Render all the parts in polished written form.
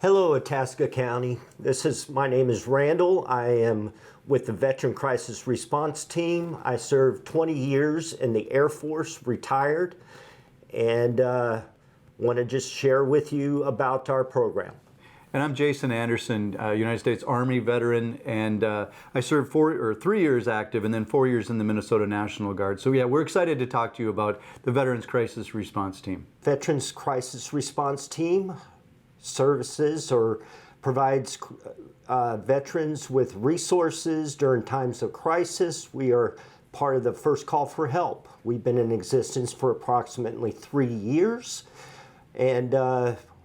Hello, Itasca County. My name is Randall. I am with the Veteran Crisis Response Team. I served 20 years in the Air Force, retired, and want to just share with you about our program. And I'm Jason Anderson, United States Army veteran, and I served 3 years active and then 4 years in the Minnesota National Guard. So yeah, we're excited to talk to you about the Veterans Crisis Response Team. Veterans Crisis Response Team services or provides veterans with resources during times of crisis. We are part of the First Call for Help. We've been in existence for approximately 3 years, and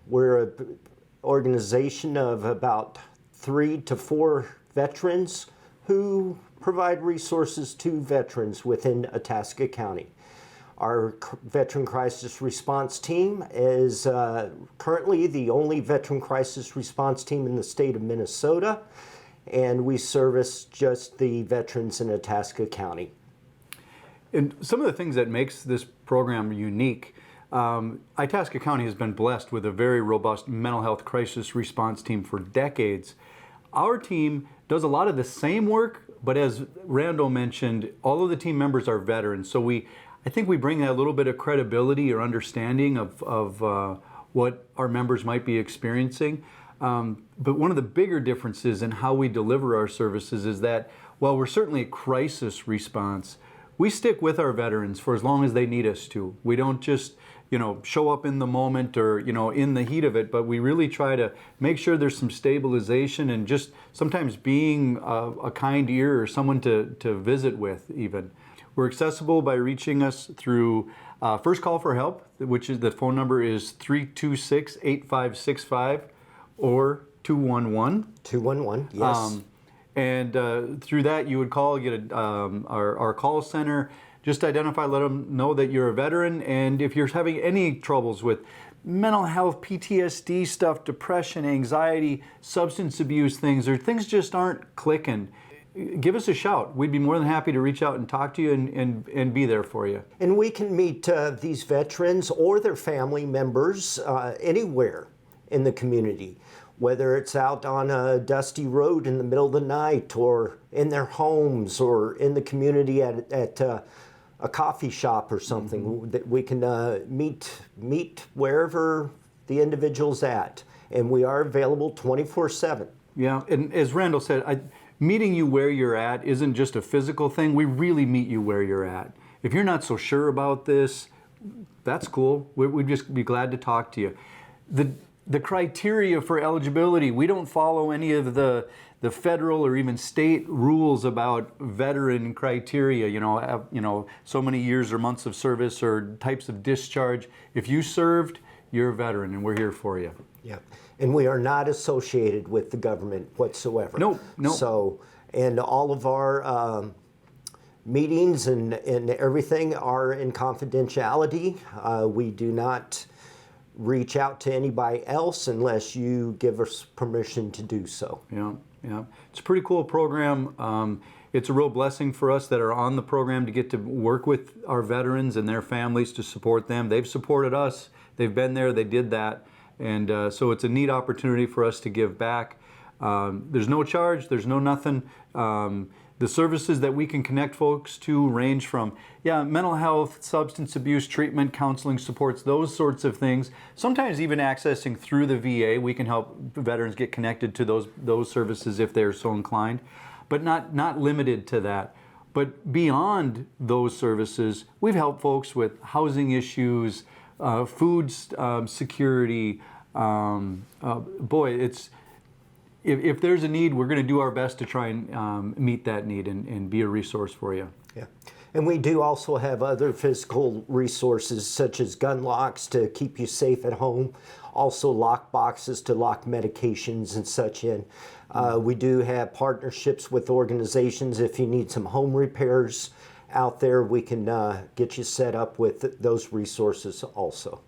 we're an organization of about 3 to 4 veterans who provide resources to veterans within Itasca County. Our Veteran Crisis Response Team is currently the only Veteran Crisis Response Team in the state of Minnesota, and we service just the veterans in Itasca County. And some of the things that makes this program unique, Itasca County has been blessed with a very robust mental health crisis response team for decades. Our team does a lot of the same work, but as Randall mentioned, all of the team members are veterans, so I think we bring that little bit of credibility or understanding of what our members might be experiencing. But one of the bigger differences in how we deliver our services is that while we're certainly a crisis response, we stick with our veterans for as long as they need us to. We don't just, show up in the moment or, in the heat of it, but we really try to make sure there's some stabilization and just sometimes being a kind ear or someone to visit with even. We're accessible by reaching us through First Call for Help, which is the phone number is 326-8565 or 211. 211, yes. And through that, you would call, get our call center, just identify, let them know that you're a veteran, and if you're having any troubles with mental health, PTSD stuff, depression, anxiety, substance abuse things, or things just aren't clicking, give us a shout. We'd be more than happy to reach out and talk to you and be there for you. And we can meet these veterans or their family members anywhere in the community, whether it's out on a dusty road in the middle of the night or in their homes or in the community at a coffee shop or something. Mm-hmm. That we can meet wherever the individual's at. And we are available 24/7. Yeah, and as Randall said, meeting you where you're at isn't just a physical thing. We really meet you where you're at. If you're not so sure about this, that's cool. We'd just be glad to talk to you. The criteria for eligibility, we don't follow any of the federal or even state rules about veteran criteria, so many years or months of service or types of discharge. If you served, you're a veteran and we're here for you. Yeah, and we are not associated with the government whatsoever. No. So, and all of our meetings and everything are in confidentiality. We do not reach out to anybody else unless you give us permission to do so. Yeah. It's a pretty cool program. It's a real blessing for us that are on the program to get to work with our veterans and their families to support them. They've supported us. They've been there. They did that. And so it's a neat opportunity for us to give back. There's no charge. There's no nothing. The services that we can connect folks to range from, mental health, substance abuse treatment, counseling supports, those sorts of things. Sometimes even accessing through the VA, we can help veterans get connected to those services if they're so inclined, but not limited to that. But beyond those services, we've helped folks with housing issues, food security. If there's a need, we're going to do our best to try and meet that need and be a resource for you. Yeah, and we do also have other physical resources such as gun locks to keep you safe at home, also lock boxes to lock medications and such in. We do have partnerships with organizations. If you need some home repairs out there, we can get you set up with those resources also.